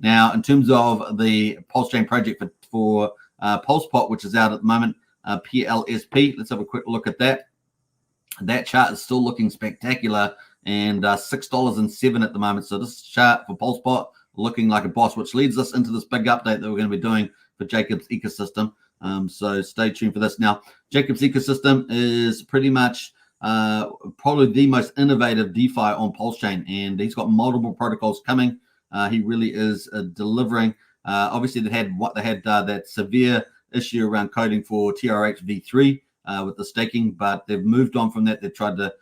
Now, in terms of the Pulsechain project for PulsePot, which is out at the moment, PLSP, let's have a quick look at that. That chart is still looking spectacular, and $6.07 at the moment. So this chart for PulsePot looking like a boss, which leads us into this big update that we're going to be doing for Jacob's ecosystem. So stay tuned for this. Now, Jacob's ecosystem is pretty much probably the most innovative DeFi on Pulsechain, and he's got multiple protocols coming. He really is delivering. Obviously, they had that severe issue around coding for TYRH v3 with the staking, but they've moved on from that. They've tried to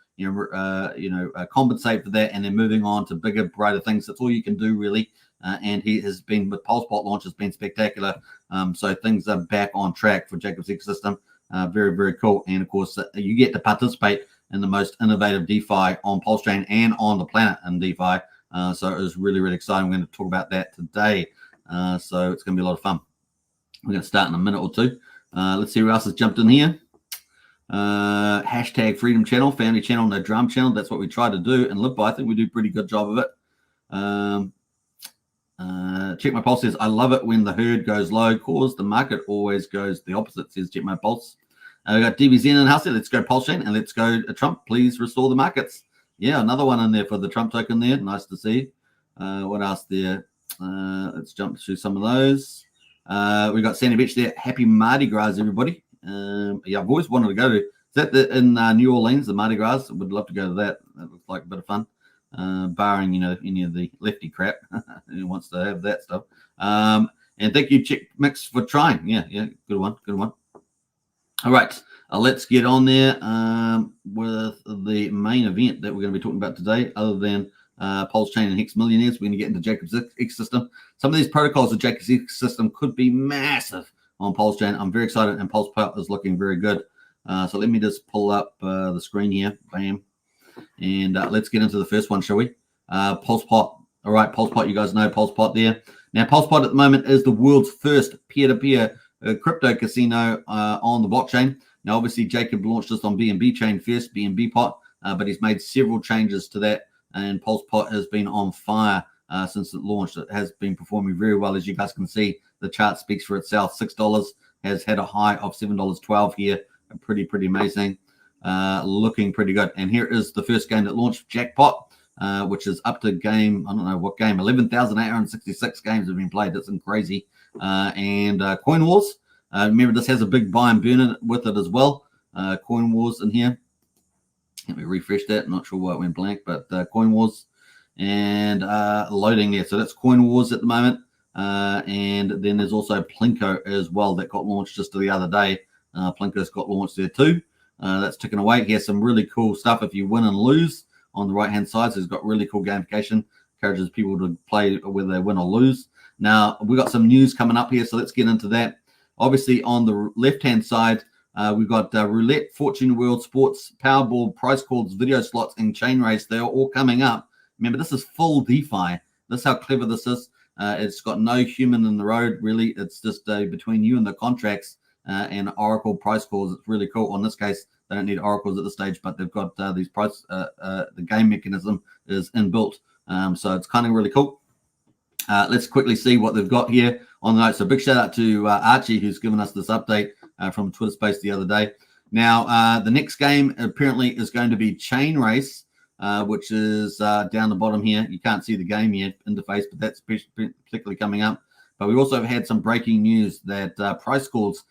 compensate for that, and they're moving on to bigger, brighter things. That's all you can do, really. And he has been with PulsePot launch has been spectacular. So things are back on track for Jacob's ecosystem. Very, very cool. And of course, you get to participate in the most innovative DeFi on Pulsechain and on the planet in DeFi. So it was really, really exciting. We're going to talk about that today. So it's going to be a lot of fun. We're going to start in a minute or two. Let's see who else has jumped in here. Hashtag Freedom Channel, family channel, no drum channel. That's what we try to do and live by. I think we do a pretty good job of it. Check My Pulse says, I love it when the herd goes low, cause the market always goes the opposite, says Check My Pulse. We got DVZ and House. Let's go Pulsechain and let's go Trump. Please restore the markets. Yeah, another one in there for the Trump token there. Nice to see. What else there? Let's jump through some of those. We got Sandy Beach there. Happy Mardi Gras, everybody. Yeah, I've always wanted to go to. Is that in New Orleans, the Mardi Gras? I would love to go to that. That looks like a bit of fun. Barring, any of the lefty crap who wants to have that stuff. And thank you, Chick Mix, for trying. Yeah, good one. All right, let's get on there with the main event that we're going to be talking about today, other than Pulsechain and Hex Millionaires. We're going to get into Jacob's ecosystem. Some of these protocols of Jacob's ecosystem could be massive on Pulsechain. I'm very excited, and PulsePot is looking very good. So let me just pull up the screen here. Bam. And let's get into the first one, shall we? PulsePot. All right, PulsePot, you guys know PulsePot there. Now, PulsePot at the moment is the world's first peer-to-peer crypto casino on the blockchain. Now, obviously, Jacob launched this on BNB chain first, BNBPot, but he's made several changes to that, and PulsePot has been on fire since it launched. It has been performing very well, as you guys can see. The chart speaks for itself. $6 has had a high of $7.12 here. Pretty amazing. Looking pretty good. And here is the first game that launched, Jackpot, which is up to game, I don't know what game, 11,866 games have been played. That's crazy. And Coin Wars. Remember, this has a big buy and burn with it as well. Coin Wars in here. Let me refresh that. I'm not sure why it went blank, but Coin Wars and loading there. So that's Coin Wars at the moment. And then there's also Plinko as well that got launched just the other day. Plinko's got launched there too. That's ticking away. He has some really cool stuff if you win and lose on the right-hand side. So he's got really cool gamification. Encourages people to play whether they win or lose. Now, we've got some news coming up here, so let's get into that. Obviously, on the left-hand side, we've got Roulette, Fortune World, Sports, Powerball, Price Calls, Video Slots, and Chain Race. They're all coming up. Remember, this is full DeFi. This is how clever this is. It's got no human in the road, really. It's just between you and the contracts and Oracle price calls. It's really cool. In this case, they don't need oracles at this stage, but they've got these price. The game mechanism is inbuilt, so it's kind of really cool. Let's quickly see what they've got here on the notes. So big shout out to Archie, who's given us this update from Twitter Space the other day. Now, the next game apparently is going to be Chain Race, which is down the bottom here. You can't see the game yet interface, but that's particularly coming up. But we also have had some breaking news that price calls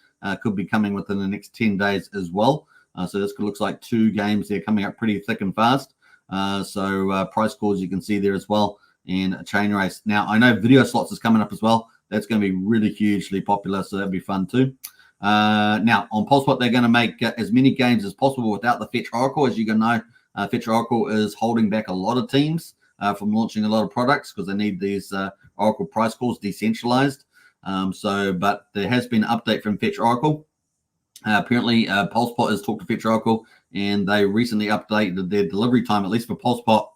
could be coming within the next 10 days as well. So this looks like 2 games there coming up pretty thick and fast. So price calls you can see there as well, and a Chain Race. Now, I know Video Slots is coming up as well. That's going to be really hugely popular, so that'll be fun too. Now, on PulsePot, they're going to make as many games as possible without the Fetch Oracle. As you can know, Fetch Oracle is holding back a lot of teams from launching a lot of products because they need these Oracle price calls decentralized. But there has been an update from Fetch Oracle. Apparently, PulsePot has talked to Fetch Oracle, and they recently updated their delivery time, at least for PulsePot,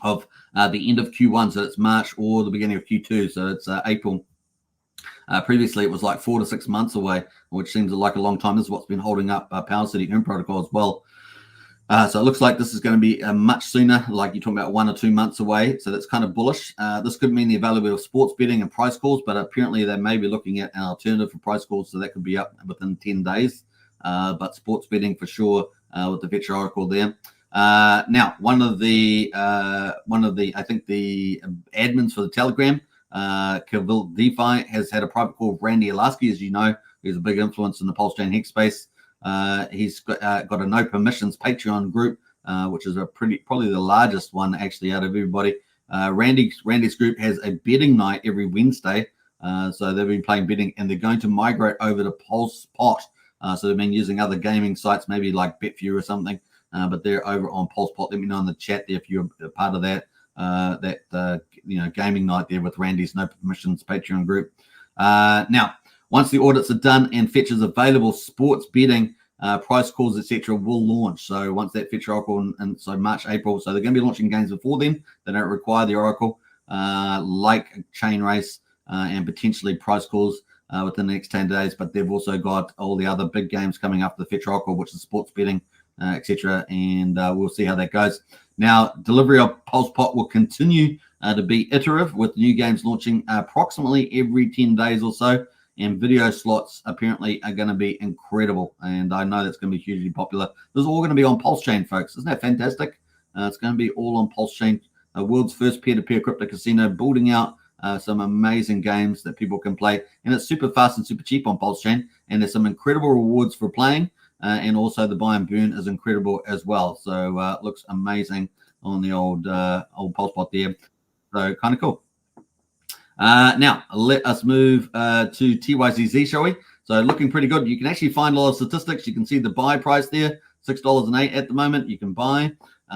of the end of Q1. So it's March or the beginning of Q2. So it's April. Previously, it was like 4 to 6 months away, which seems like a long time. This is what's been holding up Power City Earn Protocol as well. So it looks like this is going to be much sooner, like you're talking about 1 or 2 months away. So that's kind of bullish. This could mean the availability of sports betting and price calls, but apparently they may be looking at an alternative for price calls, so that could be up within 10 days. But sports betting for sure with the Vetcher Oracle there. Now, one of the I think the admins for the Telegram, Cavill DeFi, has had a private call with Randy Alaski, as you know, who's a big influence in the Pulsechain Hex space. He's got a no permissions Patreon group, which is probably the largest one actually out of everybody. Randy's group has a betting night every Wednesday, so they've been playing betting, and they're going to migrate over to PulsePot. So they've been using other gaming sites, maybe like Betfair or something, but they're over on PulsePot. Let me know in the chat there if you're a part of that gaming night there with Randy's no permissions Patreon group. Now, once the audits are done and Fetcher's available, sports betting, price calls, etc., will launch. So once that Fetcher Oracle, and so March, April, so they're going to be launching games before then. They don't require the Oracle, like Chain Race and potentially price calls within the next 10 days. But they've also got all the other big games coming up, the Fetcher Oracle, which is sports betting, etc., and we'll see how that goes. Now, delivery of PulsePot will continue to be iterative, with new games launching approximately every 10 days or so. And video slots apparently are going to be incredible. And I know that's going to be hugely popular. This is all going to be on Pulsechain, folks. Isn't that fantastic? It's going to be all on Pulsechain, the world's first peer-to-peer crypto casino, building out some amazing games that people can play. And it's super fast and super cheap on Pulsechain. And there's some incredible rewards for playing. And also the buy and burn is incredible as well. So it looks amazing on the old PulsePot there. So kind of cool. Now, let us move to TYCZ, shall we? So looking pretty good. You can actually find a lot of statistics. You can see the buy price there, $6.08 at the moment. You can buy.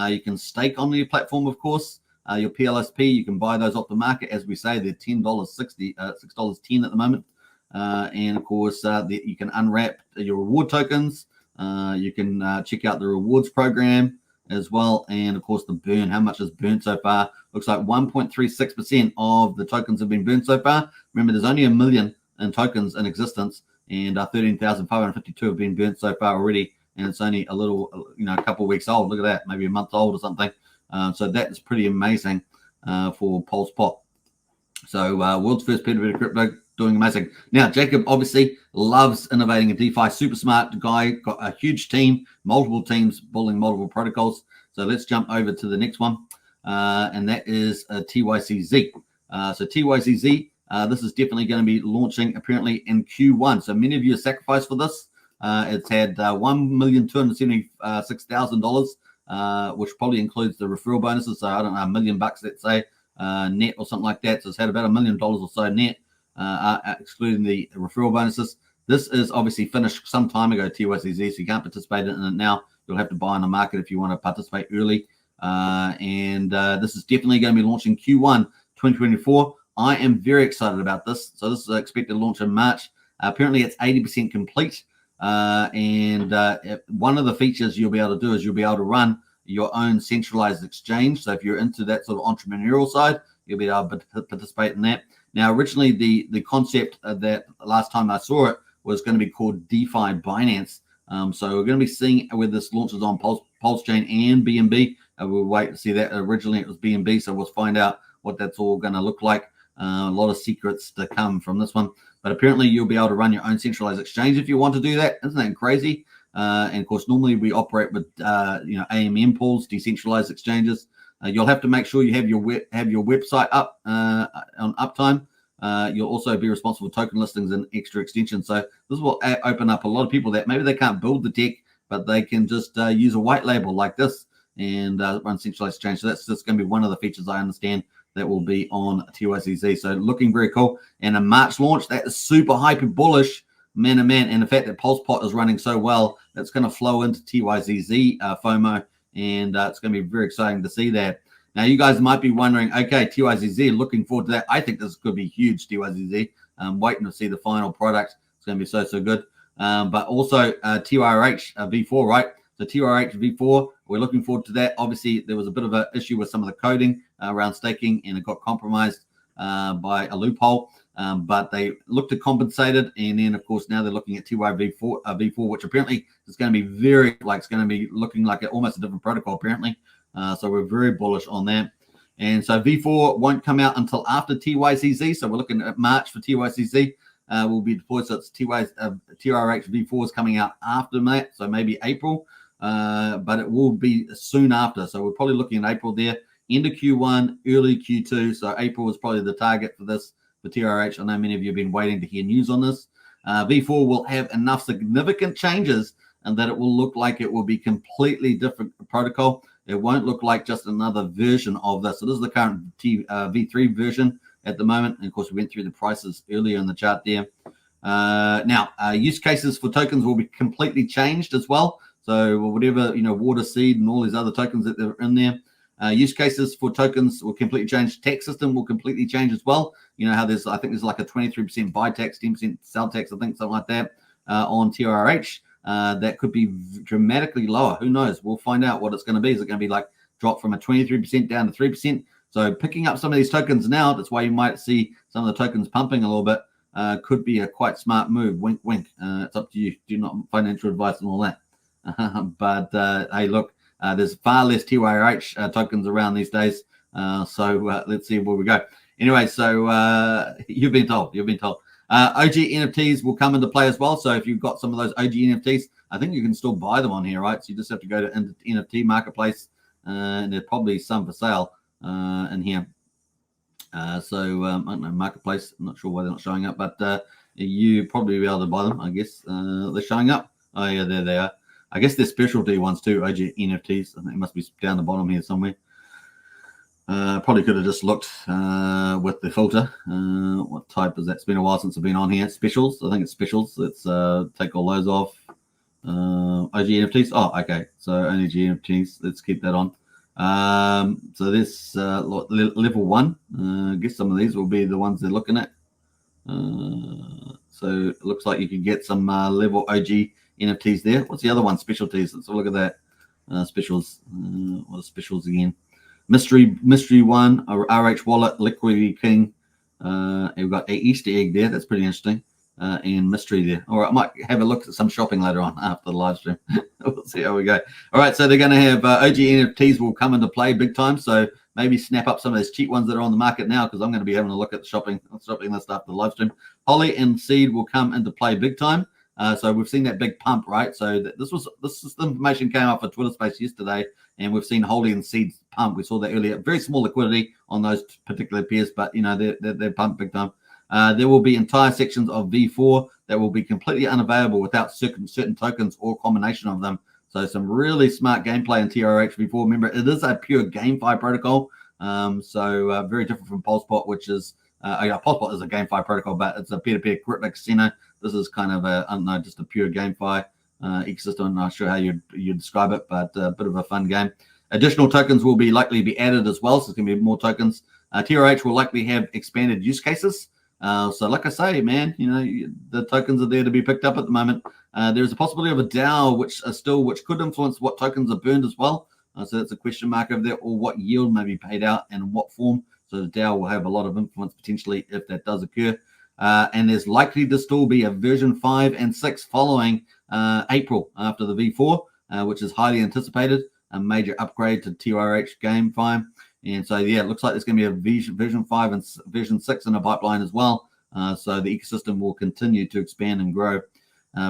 You can stake on your platform, of course. Your PLSP, you can buy those off the market. As we say, they're $10.60, $6.10 at the moment. And, of course, you can unwrap your reward tokens. You can check out the rewards program as well, and of course the burn, how much is burnt so far. Looks like 1.36% of the tokens have been burnt so far. Remember, there's only 1 million in tokens in existence, and 13,552 have been burnt so far already, and it's only a little, a couple of weeks old. Look at that, maybe a month old or something. So that is pretty amazing for PulsePot. So world's first peer-to-peer crypto, doing amazing. Now, Jacob obviously loves innovating in DeFi. Super smart guy, got a huge team, multiple teams building multiple protocols. So let's jump over to the next one, and that is TYCZ. So TYCZ, this is definitely going to be launching apparently in Q1. So many of you have sacrificed for this. It's had $1,276,000, which probably includes the referral bonuses. So I don't know, $1 million, let's say, net or something like that. So it's had about $1 million or so net, excluding the referral bonuses. This is obviously finished some time ago, TYCZ, so you can't participate in it now. You'll have to buy on the market if you want to participate early. And this is definitely going to be launching Q1 2024. I am very excited about this. So this is expected to launch in March. Apparently it's 80% complete. And one of the features you'll be able to do is you'll be able to run your own centralized exchange. So if you're into that sort of entrepreneurial side, you'll be able to participate in that. Now, originally, the concept that last time I saw it was going to be called DeFi Binance. So we're going to be seeing where this launches on Pulsechain and BNB. We'll wait to see that. Originally, it was BNB, so we'll find out what that's all going to look like. A lot of secrets to come from this one. But apparently, you'll be able to run your own centralized exchange if you want to do that. Isn't that crazy? And of course, normally we operate with AMM pools, decentralized exchanges. You'll have to make sure you have your website up on uptime. You'll also be responsible for token listings and extra extensions. So this will open up a lot of people that maybe they can't build the tech, but they can just use a white label like this and run centralized exchange. So that's just going to be one of the features I understand that will be on TYCZ. So looking very cool. And a March launch, that is super hyper bullish. Man, oh man, and the fact that PulsePot is running so well, that's going to flow into TYCZ FOMO, and it's going to be very exciting to see that. Now, you guys might be wondering, okay, TYCZ, looking forward to that. I think this could be huge, TYCZ. Waiting to see the final product. It's going to be so good. But also TYRH V4, right? So TYRH V4, we're looking forward to that. Obviously, there was a bit of an issue with some of the coding around staking, and it got compromised by a loophole. but they looked to compensate it, and then of course now they're looking at TYV4, which apparently is going to be it's going to be looking like almost a different protocol apparently. So we're very bullish on that. And so V4 won't come out until after TYCZ. So we're looking at March for TYCZ. Will be deployed. So it's TYRH V4 is coming out after that. So maybe April, but it will be soon after. So we're probably looking at April there, end of Q1, early Q2. So April is probably the target for this for TYRH. I know many of you have been waiting to hear news on this. V4 will have enough significant changes and that it will look like it will be completely different protocol. It won't look like just another version of this. So this is the current V3 version at the moment. And of course, we went through the prices earlier in the chart there. Now, use cases for tokens will be completely changed as well. So whatever, water, seed, and all these other tokens that are in there. Use cases for tokens will completely change. Tax system will completely change as well. You know how I think there's like a 23% buy tax, 10% sell tax, I think something like that on TYRH. That could be dramatically lower. Who knows? We'll find out what it's going to be. Is it going to be like drop from a 23% down to 3%? So picking up some of these tokens now, that's why you might see some of the tokens pumping a little bit. Could be a quite smart move. Wink, wink. It's up to you. Do not financial advice and all that. But hey, look, there's far less TYRH tokens around these days. So let's see where we go. Anyway, so you've been told. OG NFTs will come into play as well. So if you've got some of those OG NFTs, I think you can still buy them on here, right? So you just have to go to NFT marketplace, and there's probably some for sale in here. So I don't know, marketplace. I'm not sure why they're not showing up, but you probably be able to buy them. I guess they're showing up. Oh yeah, there they are. I guess they're specialty ones too. OG NFTs. I think it must be down the bottom here somewhere. Probably could have just looked with the filter. What type is that? It's been a while since I've been on here. Specials. I think it's specials. Let's take all those off. OG NFTs. Oh, okay. So only GNFTs. Let's keep that on. So this level 1. I guess some of these will be the ones they're looking at. So it looks like you can get some level OG NFTs there. What's the other one? Specialties. Let's have a look at that. Specials. What are specials again? Mystery 1, RH Wallet, Liquidity King. We've got a Easter egg there. That's pretty interesting. And mystery there. All right, I might have a look at some shopping later on after the live stream. We'll see how we go. All right, so they're going to have OG NFTs will come into play big time. So maybe snap up some of those cheap ones that are on the market now, because I'm going to be having a look at the shopping list after the live stream. Holly and Seed will come into play big time. So we've seen that big pump, right? So this is the information came up for Twitter Space yesterday, and we've seen Holly and Seed pump. We saw that earlier. Very small liquidity on those particular pairs, but they're pumped big time. There will be entire sections of V4 that will be completely unavailable without certain tokens or combination of them. So some really smart gameplay in TYRH V4. Remember, it is a pure GameFi protocol. So very different from PulsePot, which is PulsePot is a GameFi protocol, but it's a peer-to-peer crypto casino. This is kind of I don't know, just a pure GameFi ecosystem. I'm not sure how you describe it, but a bit of a fun game. Additional tokens will likely be added as well, so there's going to be more tokens. TYRH will likely have expanded use cases. So like I say, man, the tokens are there to be picked up at the moment. There's a possibility of a DAO which could influence what tokens are burned as well. So that's a question mark over there, or what yield may be paid out and in what form. So the DAO will have a lot of influence potentially if that does occur. And there's likely to still be a version 5 and 6 following April after the V4, which is highly anticipated, a major upgrade to TYRH GameFi. And so, yeah, it looks like there's going to be a version 5 and version 6 in the pipeline as well. So the ecosystem will continue to expand and grow.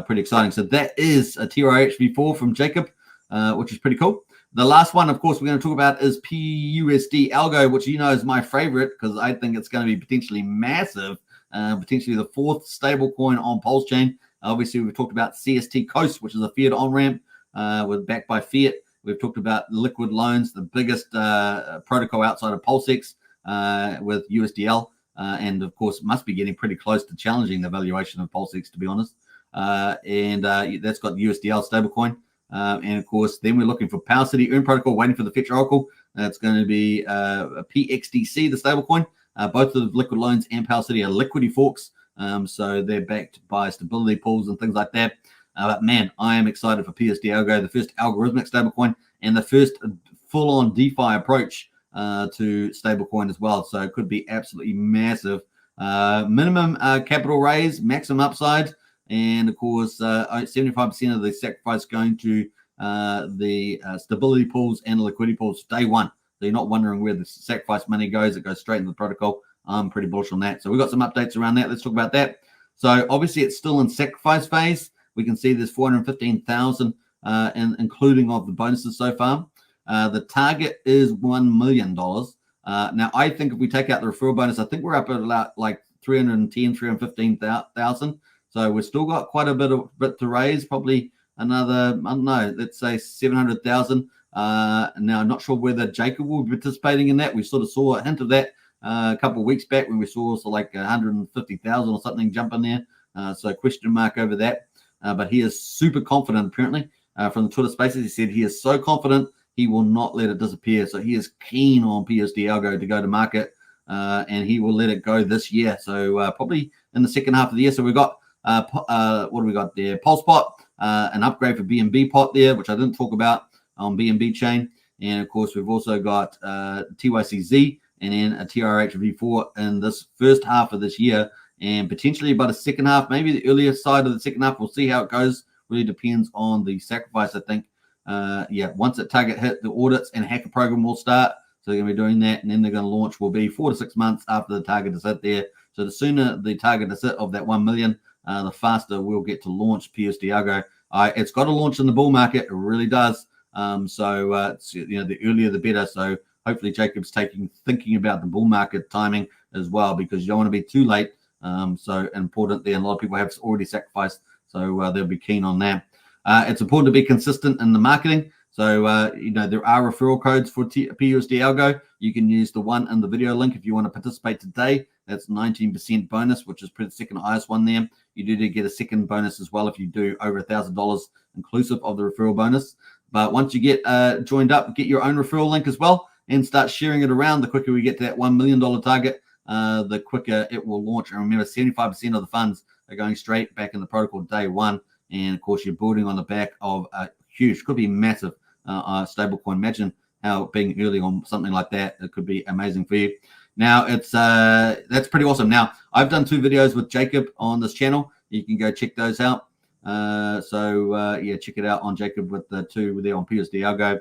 Pretty exciting. So that is a TYRH V4 from Jacob, which is pretty cool. The last one, of course, we're going to talk about is PUSD Algo, which is my favorite because I think it's going to be potentially massive, potentially the 4th stable coin on Pulsechain. Obviously, we've talked about CST Coast, which is a fiat on-ramp backed by fiat. We've talked about liquid loans, the biggest protocol outside of PulseX with USDL, and of course must be getting pretty close to challenging the valuation of PulseX, to be honest. And that's got USDL stablecoin. And of course, then we're looking for Power City Earn Protocol, waiting for the Fetch Oracle. That's going to be a PXDC, the stablecoin. Both of the liquid loans and Power City are liquidity forks. So they're backed by stability pools and things like that. But man, I am excited for PUSD Algo, the first algorithmic stablecoin and the first full-on DeFi approach to stablecoin as well. So it could be absolutely massive. Minimum capital raise, maximum upside, and of course 75% of the sacrifice going to the stability pools and the liquidity pools day one. So you're not wondering where the sacrifice money goes. It goes straight into the protocol. I'm pretty bullish on that. So we've got some updates around that. Let's talk about that. So obviously it's still in sacrifice phase. We can see there's 415,000 including of the bonuses so far. The target is $1 million. Now I think if we take out the referral bonus, I think we're up at about like 315,000. So we've still got quite a bit to raise, probably another, I don't know, let's say 700,000. Now I'm not sure whether Jacob will be participating in that. We sort of saw a hint of that a couple of weeks back when we saw like 150,000 or something jump in there. So question mark over that. But he is super confident apparently from the Twitter Spaces. He said he is so confident he will not let it disappear. So he is keen on PUSD Algo to go to market, and he will let it go this year. So probably in the second half of the year. So we've got what do we got there? Pulsepot, an upgrade for BNBPot there, which I didn't talk about on BNB chain. And of course, we've also got TYCZ and then a TYRH V4 in this first half of this year, and potentially about a second half, maybe the earlier side of the second half. We'll see how it goes. Really depends on the sacrifice, I think. Yeah, once that target hit, the audits and hacker program will start. So they're going to be doing that, and then they're going to launch will be 4 to 6 months after the target is hit there. So the sooner the target is hit of that 1 million, the faster we'll get to launch PUSD Algo. It's got to launch in the bull market. It really does. So it's, the earlier the better. So hopefully Jacob's thinking about the bull market timing as well, because you don't want to be too late. So important there. And a lot of people have already sacrificed, so they'll be keen on that. It's important to be consistent in the marketing. So, there are referral codes for PUSD Algo. You can use the one in the video link if you want to participate today. That's 19% bonus, which is the second highest one there. You do get a second bonus as well if you do over $1,000 inclusive of the referral bonus. But once you get joined up, get your own referral link as well and start sharing it around. The quicker we get to that $1 million target, the quicker it will launch. And remember, 75% of the funds are going straight back in the protocol day one. And of course, you're building on the back of a huge, could be massive stablecoin. Imagine how being early on something like that, it could be amazing for you. Now, that's pretty awesome. Now, I've done 2 videos with Jacob on this channel. You can go check those out. Yeah, check it out on Jacob with the 2 there on PUSD Algo.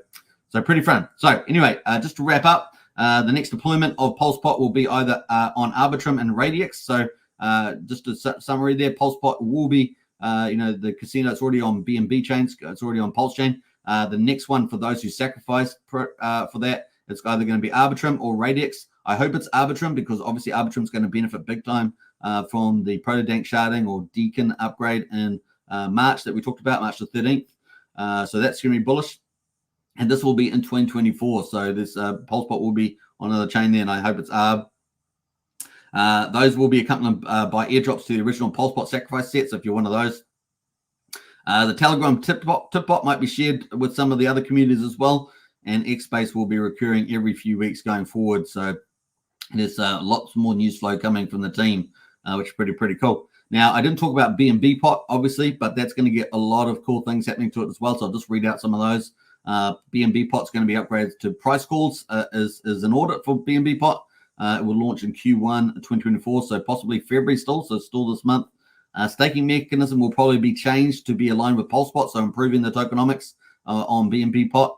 So pretty fun. So anyway, just to wrap up, the next deployment of Pulsepot will be either on Arbitrum and Radix. So just a summary there, Pulsepot will be the casino. It's already on BNB chains. It's already on Pulsechain. The next one for those who sacrifice for that, it's either going to be Arbitrum or Radix. I hope it's Arbitrum, because obviously Arbitrum is going to benefit big time from the Protodank sharding or Deacon upgrade in March that we talked about, March the 13th. So that's going to be bullish. And this will be in 2024. So this Pulsepot will be on another chain there, and I hope it's Arb. Those will be accompanied by airdrops to the original Pulsepot sacrifice sets if you're one of those. The Telegram tip bot might be shared with some of the other communities as well, and X-Space will be recurring every few weeks going forward. So there's lots more news flow coming from the team, which is pretty cool. Now, I didn't talk about BNBPot, obviously, but that's going to get a lot of cool things happening to it as well. So I'll just read out some of those. BNBPot's going to be upgraded to price calls is an audit for BNBPot. It will launch in Q1 2024, so possibly February still, so still this month. Staking mechanism will probably be changed to be aligned with Pulsepot, so improving the tokenomics on BNBPot.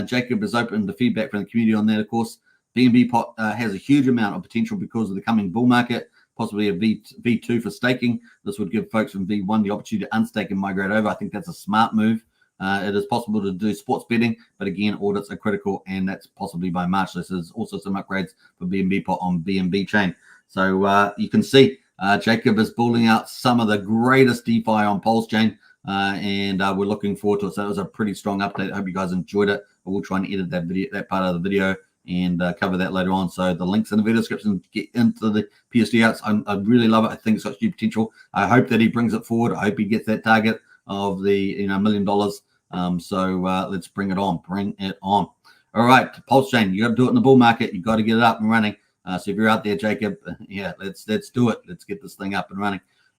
Jacob is open to feedback from the community on that, of course. BNBPot has a huge amount of potential because of the coming bull market, possibly a V2 for staking. This would give folks from V1 the opportunity to unstake and migrate over. I think that's a smart move. It is possible to do sports betting, but again, audits are critical, and that's possibly by March. This is also some upgrades for BNBPot on BNB chain. So you can see Jacob is building out some of the greatest DeFi on Pulsechain, and we're looking forward to it. So it was a pretty strong update. I hope you guys enjoyed it. I will try and edit that part of the video and cover that later on. So the links in the video description, get into the PUSD outs. I really love it. I think it's got huge potential. I hope that he brings it forward. I hope he gets that target of the $1 million. So let's bring it on. All right, Pulsechain, you got to do it in the bull market. You got to get it up and running. So if you're out there, Jacob, yeah, let's do it. Let's get this thing up and running.